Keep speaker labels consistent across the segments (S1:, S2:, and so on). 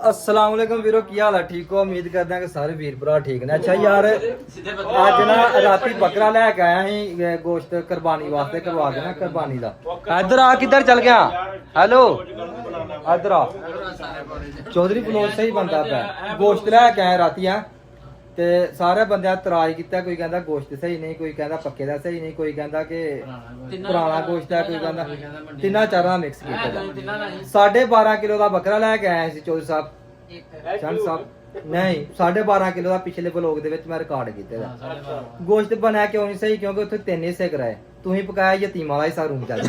S1: अस्सलाम वालेकुम वीरो की हाल है ठीक हो उम्मीद करदा कि सारे वीर भरा ठीक ने अच्छा यार आज ना राती बकरा लेके आया ही गोश्त कुर्बानी वास्ते करवा देना कुर्बानी दा इधर आ किधर चल गया हेलो इधर आ चौधरी बलोच सही बंदा पे गोश्त लेके आया राती है ते सारे बंदे तराज किया कोई कहंदा गोश्त सही नहीं कोई कहंदा पक्के दा सही नहीं कोई कहंदा कि पुराना गोश्त है कोई कहंदा तिना चारा मिक्स किया 12.5 किलो का बकरा लेके आया सी चौधरी साहब चंद साहब नहीं 12.5 किलो का पिछले ब्लॉग दे विच मैं रिकॉर्ड कीते दा गोश्त बनया क्यों नहीं सही क्योंकि उत्थे 3 हिस्से कराए तू ही पकाया यतीम वाला हिस्सा रूम चल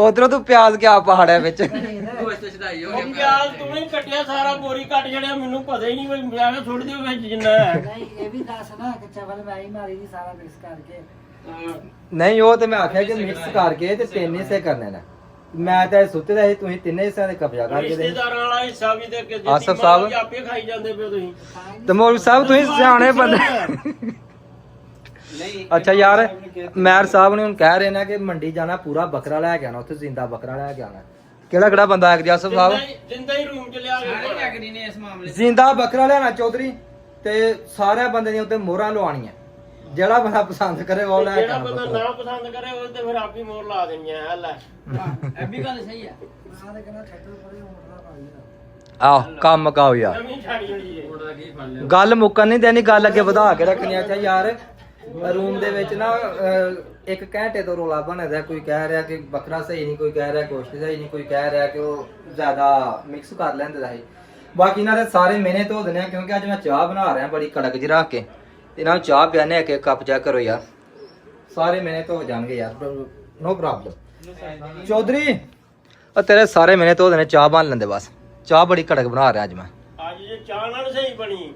S1: उधरों तू प्याज क्या पहाड़ है बिच
S2: प्याज तू ही कटिया सारा बोरी कट जड़िया मेनू पता ही नहीं कोई मैं छोड़ दियो विच जिन्ना है नहीं ये भी दस ना कि चावल मैं ही मारी दी सारा मिक्स करके
S1: नहीं वो तो मैं आख्या कि मिक्स करके ते 3 हिस्से करने ने मैं तो सुते दा तू 3 हिस्से दे कब्जा करके
S2: रिश्तेदारां वाला हिस्सा भी ते
S1: आसफ साहब
S2: आपे खाई जांदे पे तुसी
S1: ते मौलवी साहब तुसी सियाणे बंदे अच्छा यार मैर साहब ने कह रहे ना कि मंडी जाना पूरा बकरा लेके आना उत्थे जिंदा बकरा लेके आना केड़ा बंदा है आसफ साहब
S2: जिंदा ही रूम च लिया के एग्री ने इस मामले
S1: जिंदा बकरा लेना चौधरी ते सारे बंदे दी उत्ते मोहरां लवाणियां जेड़ा बंदा पसंद करे वो ले
S2: जेड़ा बंदा ना पसंद करे वो ते फिर आप ही मोहर ला देनी है ले ए भी गल सही है सारे कहना छੱਡੋ परे मोहरा पा लिया
S1: ਆਹ ਕੰਮ ਮਕਾਓ ਯਾਰ
S2: ਨਵੀਂ ਛਾੜੀ ਹੋਣੀ ਹੈ ਮੋੜ ਦਾ ਕੀ ਫੜ ਲਿਆ
S1: ਗੱਲ ਮੁੱਕਣ ਨਹੀਂ ਦੇਣੀ ਗੱਲ ਅੱਗੇ ਵਧਾ ਕੇ ਰੱਖਣੀ ਆ ਚਾਹ ਯਾਰ ਰੂਮ ਦੇ ਵਿੱਚ ਨਾ ਇੱਕ ਘੰਟੇ ਤੋਂ ਰੋਲਾ ਬਣਦਾ ਕੋਈ ਕਹਿ ਰਿਹਾ ਕਿ ਬੱਕਰਾ ਸਹੀ ਨਹੀਂ ਕੋਈ ਕਹਿ ਰਿਹਾ ਗੋਸ਼ਤ ਸਹੀ ਨਹੀਂ ਕੋਈ ਕਹਿ ਰਿਹਾ ਕਿ ਉਹ ਜ਼ਿਆਦਾ ਮਿਕਸ ਕਰ ਲੈਂਦਾ ਹੈ ਬਾਕੀ ਇਹਨਾਂ ਦੇ ਸਾਰੇ ਮੇਨੇ ਧੋ ਦਿੰਦੇ ਆ ਕਿਉਂਕਿ ਅੱਜ ਮੈਂ ਚਾਹ ਬਣਾ ਰਿਹਾ ਬੜੀ ਕੜਕ ਜਿਹੀ ਰੱਖ ਕੇ ਤੇ ਇਹਨਾਂ ਨੂੰ ਚਾਹ ਪਿਆਨੇ ਇੱਕ ਇੱਕ ਕੱਪ ਚੈੱਕ ਕਰੋ ਯਾਰ ਸਾਰੇ ਮੇਨੇ ਧੋ ਜਾਣਗੇ ਯਾਰ ਨੋ ਪ੍ਰੋਬਲਮ ਚੌਧਰੀ ਆ ਤੇਰੇ ਸਾਰੇ ਮੇਨੇ ਧੋ ਦੇਣੇ ਚਾਹ ਬਣ ਲੈਂਦੇ ਬਸ ਚਾਹ ਬੜੀ ਕੜਕ ਬਣਾ ਰਿਹਾ ਅੱਜ ਮੈਂ
S2: ਅੱਜ ਜੇ ਚਾਹ ਨਾਲ ਸਹੀ ਬਣੀ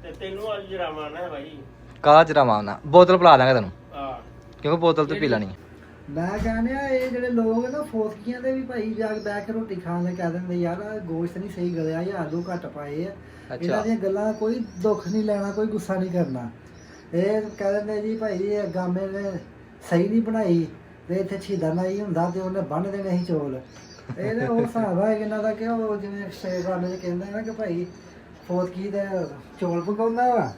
S2: ਤੇ ਤੈਨੂੰ ਅੱਜ ਜਰਾਵਾਨਾ ਹੈ ਭਾਈ
S1: ਕਾਹ ਚ ਰਵਾਨਾ ਬੋਤਲ ਪਿਲਾ ਦਾਂਗਾ ਤੈਨੂੰ
S2: ਹਾਂ
S1: ਕਿਉਂਕਿ ਬੋਤਲ ਤੇ ਪੀ ਲੈਣੀ
S3: ਮੈਂ ਕਹਿੰਦਾ ਇਹ ਜਿਹੜੇ ਲੋਕ ਨਾ ਫੋਸਕੀਆਂ ਦੇ ਵੀ ਭਾਈ ਜਾ ਕੇ ਬੈਠ ਕੇ ਰੋਟੀ ਖਾਣ ਲਈ ਕਹਿ ਦਿੰਦੇ ਯਾਰ ਗੋਸ਼ਤ ਨਹੀਂ ਸਹੀ ਗਲਿਆ ਜਾਂ ਆਲੂ ਘੱਟ ਪਾਏ ਆ ਇਹਨਾਂ ਦੀਆਂ ਗੱਲਾਂ ਕੋਈ ਦੁੱਖ ਨਹੀਂ ਲੈਣਾ ਕੋਈ ਗੁੱਸਾ ਨਹੀਂ ਕਰਨਾ ਇਹ ਕਹਿ ਦਿੰਦੇ ਜੀ ਭਾਈ ਇਹ ਗਾਮੇ ਨੇ ਸਹੀ ਨਹੀਂ ਬਣਾਈ ਤੇ ਇੱਥੇ ਛੀਦਾ ਨਹੀਂ ਹੁੰਦਾ ਤੇ ਉਹਨੇ ਬੰਨ ਦੇਣੇ ਸੀ ਚੋਲ ਇਹਦੇ ਉਹ ਹਿਸਾਬ ਹੈ ਇਹਨਾਂ ਦਾ ਕਿ ਉਹ ਜਿਵੇਂ ਸ਼ੇਰਵਾਨੇ ਚ ਕਹਿੰਦੇ ਨਾ ਕਿ ਭਾਈ ਫੋਸਕੀ ਦੇ ਚੋਲ ਪਕਾਉਂਦਾ ਵਾ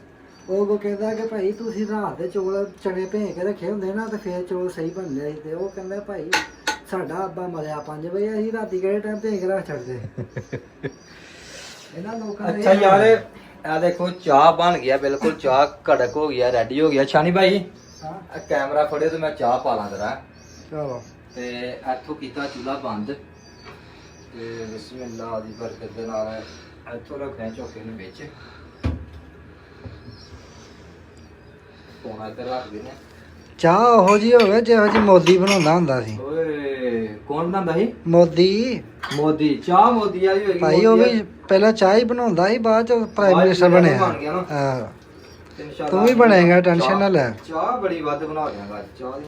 S3: ਉਹ ਕੋ ਕਹਿੰਦਾ ਕਿ ਭਾਈ ਤੁਸੀਂ ਰਾਤ ਦੇ ਚੌਲ ਚਣੇ ਭੇ ਕੇ ਰੱਖੇ ਹੁੰਦੇ ਨਾ ਤੇ ਫੇਰ ਚੌਲ ਸਹੀ ਬਣਦੇ ਸੀ ਤੇ ਉਹ ਕਹਿੰਦਾ ਭਾਈ ਸਾਡਾ ਅੱਬਾ ਮਰਿਆ 5 ਵਜੇ ਅਸੀਂ ਰਾਤੀ ਕਿਹੜੇ ਟਾਈਮ ਭੇ ਕੇ ਰੱਖ ਛੱਡਦੇ ਇਹਨਾਂ ਲੋਕਾਂ
S1: ਅੱਛਾ ਯਾਰ ਇਹ ਦੇਖੋ ਚਾਹ ਬਣ ਗਿਆ ਬਿਲਕੁਲ ਚਾਹ ਕੜਕ ਹੋ ਗਿਆ ਰੈਡੀ ਹੋ ਗਿਆ ਸ਼ਾਨੀ ਭਾਈ
S3: ਹਾਂ
S1: ਕੈਮਰਾ ਫੜਿਓ ਤੇ ਮੈਂ ਚਾਹ ਪਾ ਲਾਂ ਜਰਾ
S3: ਚਲੋ
S1: ਤੇ ਇੱਥੋਂ ਕੀਤਾ ਚੁੱਲ੍ਹਾ ਬੰਦ ਤੇ ਬਿਸਮਿਲ੍ਲਾ ਦੀ ਬਰਕਤ ਦੇ ਨਾਲ ਇੱਥੋਂ ਰੱਖਿਆ ਚੌਕੇ ਨੂੰ ਵਿੱਚ ਕੋਨਾ ਇੱਧਰ ਰੱਖ ਦੇਣਾ
S3: ਚਾਹ ਉਹੋ ਜੀ ਹੋਵੇ ਜਿਹੋ ਜੀ ਮੋਦੀ ਬਣਾਉਂਦਾ ਹੁੰਦਾ ਸੀ
S1: ਓਏ ਕੌਣ ਬਣਾਉਂਦਾ ਸੀ
S3: ਮੋਦੀ
S1: ਚਾਹ ਮੋਦੀ ਵਾਲੀ ਹੋਏਗੀ
S3: ਭਾਈ ਉਹ ਵੀ ਪਹਿਲਾਂ ਚਾਹ ਹੀ ਬਣਾਉਂਦਾ ਸੀ ਬਾਅਦ ਚ ਪ੍ਰਾਈਮ ਮਿਨਿਸਟਰ ਬਣਿਆ ਹਾਂ ਤੂੰ ਵੀ ਬਣੇਗਾ ਟੈਨਸ਼ਨ ਨਾ ਲੈ
S1: ਚਾਹ ਬੜੀ ਵੱਧ ਬਣਾ ਦਿਆਂਗਾ ਚਾਹ ਦੀ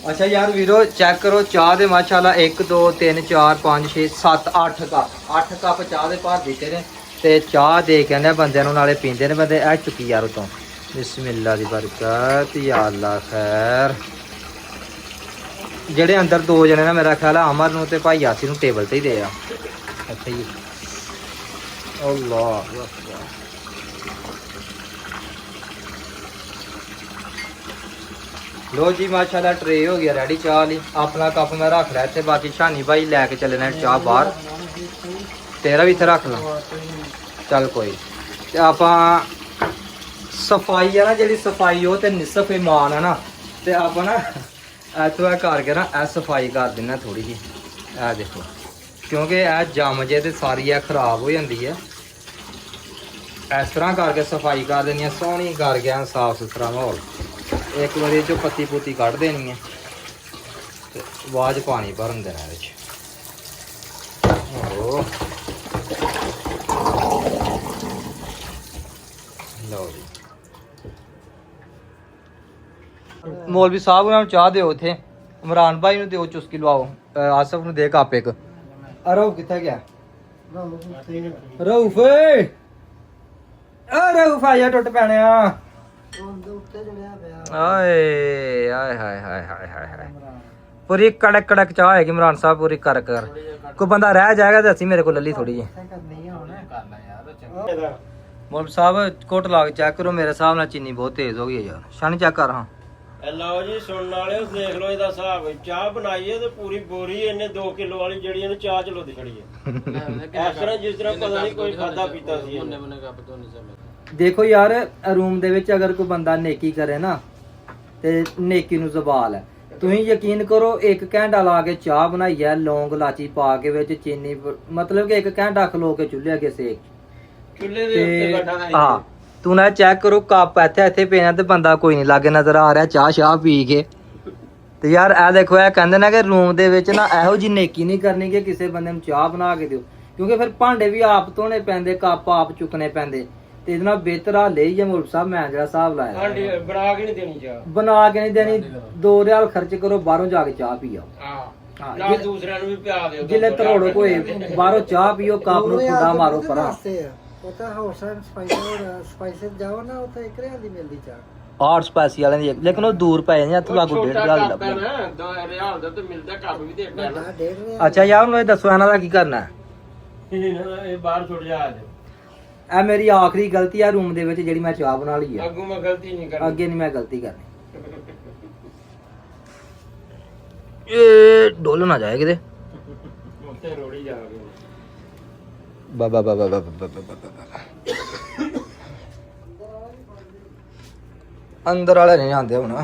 S1: अच्छा यार वीरो चेक करो चाह दे माशाल्लाह 1 2 3 4 5 6 7 8 कप चाह दे भर दिते ने ते चाह दे के ने बंदे नु नाले पींदे ने बंदे आ चुकी यार उतों बिस्मिल्लाह दी बरकत या अल्लाह खैर जेड़े अंदर दो जने ना मेरा ख्याल है अमर नु ते भाई यासी नु टेबल ते ही दे आ अच्छा जी अल्लाह अकबर लो जी माशाल्लाह ट्रे हो गया रेडी चाह ली अपना कप मैं रख लिया इतने बाकी शानी भाई लैके चले ने चाह बाहर तेरा भी इतने रख ला चल कोई आप सफाई है ना जी सफाई हो तो निसफ ईमान है ना तो आप ना इतों करके ना सफाई कर देना थोड़ी जी ए देखो क्योंकि जम जे तो सारी खराब हो जाती है इस तरह करके सफाई कर देनी सोहनी करके साफ सुथरा माहौल एक बारी जो पत्ती पुत्ती कढ़ देनी है तो आवाज पानी भरन देना लो जी ਮੌਲਵੀ ਸਾਹਿਬ ਉਹਨਾਂ ਨੂੰ ਚਾਹ ਦਿਓ ਇੱਥੇ, ਇਮਰਾਨ ਭਾਈ ਨੂੰ ਦਿਓ ਚੁਸਕੀ ਲਵਾਓ, ਆਸਫ ਨੂੰ ਦੇ ਕੱਪ ਇੱਕ। ਰਊਫ ਕਿੱਥੇ ਗਿਆ? ਰਊਫ ਓਏ, ਆ ਰਊਫ ਆਇਆ ਟੁੱਟ ਪੈਣਿਆ।
S3: ਉਹਦੇ ਉੱਤੇ ਜੜਿਆ ਪਿਆ
S1: ਆਏ ਆਏ ਹਾਏ ਹਾਏ ਹਾਏ ਹਾਏ ਹਾਏ, ਪੂਰੀ ਕੜਕ ਕੜਕ ਚਾਹ ਹੈਗੀ ਇਮਰਾਨ ਸਾਹਿਬ, ਪੂਰੀ ਕਰ ਕਰ। ਕੋਈ ਬੰਦਾ ਰਹਿ ਜਾਏਗਾ ਤੇ ਅਸੀਂ ਮੇਰੇ ਕੋਲ ਲੱਲੀ ਥੋੜੀ ਜਿਹੀ।
S3: ਕਰਨੀ ਆ ਹੁਣ
S1: ਮੌਲਵੀ ਸਾਹਿਬ ਕੋਟ ਲਾ ਕੇ ਚੈੱਕ ਕਰੋ, ਮੇਰੇ ਹਿਸਾਬ ਨਾਲ ਚੀਨੀ ਬਹੁਤ ਤੇਜ਼ ਹੋ ਗਈ ਹੈ ਯਾਰ। ਸ਼ਾਨੀ ਚੈੱਕ ਕਰ ਹਾਂ।
S2: ਲਓ ਜੀ ਸੁਣਨ ਵਾਲਿਓ, ਦੇਖ ਲਓ ਇਹਦਾ ਹਿਸਾਬ। ਚਾਹ ਬਣਾਈ ਹੈ ਤੇ ਪੂਰੀ ਬੋਰੀ ਇਹਨੇ 2 ਕਿਲੋ ਵਾਲੀ ਜਿਹੜੀ ਇਹਨੂੰ ਚਾਹ ਚਲੋ ਦੀ ਛੜੀ ਹੈ। ਇਸ ਤਰ੍ਹਾਂ ਜਿਸ ਤਰ੍ਹਾਂ ਪਤਾ ਨਹੀਂ ਕੋਈ ਖਾਦਾ ਪੀਤਾ ਸੀ ਇਹਨੇ।
S1: ਦੇਖੋ ਯਾਰ, ਰੂਮ ਦੇ ਵਿੱਚ ਅਗਰ ਕੋਈ ਬੰਦਾ ਨੇਕੀ ਕਰੇ ਨਾ ਤੇ ਨੇਕੀ ਨੂੰ ਜ਼ਵਾਲ ਹੈ। ਤੁਸੀਂ ਯਕੀਨ ਕਰੋ, 1 ਘੰਟਾ ਲਾ ਕੇ ਚਾਹ ਬਣਾਈ ਹੈ, ਲੌਂਗ ਲਾਚੀ ਪਾ ਕੇ ਵਿੱਚ ਚੀਨੀ, ਮਤਲਬ ਕਿ 1 ਘੰਟਾ ਖਲੋ ਕੇ ਚੁੱਲ੍ਹੇ ਅੱਗੇ ਸੇਕ।
S2: ਚੁੱਲ੍ਹੇ ਦੇ ਉੱਤੇ ਬੈਠਾ ਹੈ।
S1: ਹਾਂ, ਤੂੰ ਨਾ ਚੈੱਕ ਕਰੋ, ਕੱਪ ਇੱਥੇ ਪਿਆ ਤੇ ਬੰਦਾ ਕੋਈ ਨਹੀਂ ਲਾਗੇ ਨਜ਼ਰ ਆ ਰਿਹਾ ਚਾਹ ਸ਼ਾਹ ਪੀ ਕੇ। ਤੇ ਯਾਰ ਇਹ ਦੇਖੋ, ਇਹ ਕਹਿੰਦੇ ਨੇ ਕਿ ਰੂਮ ਦੇ ਵਿੱਚ ਨਾ ਇਹੋ ਜੀ ਨੇਕੀ ਨਹੀਂ ਕਰਨੀ ਕਿ ਕਿਸੇ ਬੰਦੇ ਨੂੰ ਚਾਹ ਬਣਾ ਕੇ ਦਿਓ, ਕਿਉਂਕਿ ਫਿਰ ਭਾਂਡੇ ਵੀ ਆਪ ਧੋਣੇ ਪੈਂਦੇ, ਕੱਪ ਆਪ ਚੁੱਕਣੇ ਪੈਂਦੇ। ਤੇ ਇਹਦੇ ਨਾਲ ਬਿਹਤਰ ਆ ਲਈ ਜੇ ਮੁਲਕ ਸਾਹਿਬ, ਮੈਂ ਜਿਹੜਾ ਹਿਸਾਬ ਲਾਇਆ,
S2: ਹਾਂਜੀ ਬਣਾ ਕੇ ਨਹੀਂ ਦੇਣੀ ਚਾਹ,
S1: ਬਣਾ ਕੇ ਨਹੀਂ ਦੇਣੀ। 2 ਰਿਆਲ ਖਰਚ ਕਰੋ, ਬਾਹਰੋਂ ਜਾ ਕੇ ਚਾਹ ਪੀ ਆਓ।
S2: ਹਾਂ, ਨਾਲ ਦੂਸਰਿਆਂ ਨੂੰ ਵੀ ਪਿਆ ਦਿਓ।
S1: ਜਿਲੇ ਤਰੋੜ ਕੋਈ ਬਾਹਰੋਂ ਚਾਹ ਪੀਓ, ਕੱਪ ਨੂੰ ਖੁੱਡਾ ਮਾਰੋ ਪਰਾਂ।
S3: ਉਹ ਤਾਂ ਹਾਊਸ ਐਂਡ ਸਪਾਈਸਸ ਜਾਓ ਨਾ, ਉੱਥੇ 1 ਰਿਆਲ ਦੀ ਮਿਲਦੀ ਚਾਹ।
S1: ਆਰਟ ਸਪਾਈਸੀ ਵਾਲਿਆਂ ਦੀ, ਲੇਕਿਨ ਉਹ ਦੂਰ ਪੈ ਜਾਂਦੇ, ਇੱਥੋਂ ਲਾਗੂ 1.5 ਰਿਆਲ ਦੀ ਲੱਭਦੇ।
S2: 2 ਰਿਆਲ ਦਾ ਤੇ ਮਿਲਦਾ ਕੱਪ ਵੀ ਦੇ ਪੈਣਾ।
S3: 1.5 ਰਿਆਲ।
S1: ਅੱਛਾ ਯਾਰ, ਮੈਨੂੰ ਇਹ ਦੱਸੋ ਇਹਨਾਂ ਦਾ ਕੀ ਕਰਨਾ ਹੈ?
S2: ਇਹ ਬਾਹਰ ਛੁੱਟ ਜਾ ਅੱਜ।
S1: ਇਹ ਮੇਰੀ ਆਖਰੀ ਗਲਤੀ ਆ ਰੂਮ ਦੇ ਵਿੱਚ, ਜਿਹੜੀ ਮੈਂ ਚਾਹ ਬਣਾ ਲਈ ਆ।
S2: ਅੱਗੋਂ ਮੈਂ ਗਲਤੀ ਨਹੀਂ ਕਰਨੀ।
S1: ਅੱਗੇ ਨਹੀਂ ਮੈਂ ਗਲਤੀ ਕਰਨੀ। ਇਹ ਡੋਲ ਨਾ ਜਾਏ ਕਿਤੇ।
S2: ਉੱਤੇ ਰੋੜੀ ਜਾਵੇ।
S1: ਬਾਬਾ ਬਾਬਾ ਬਾਬਾ ਅੰਦਰ ਵਾਲੇ ਨਹੀਂ ਆਉਂਦੇ ਹੁਣ।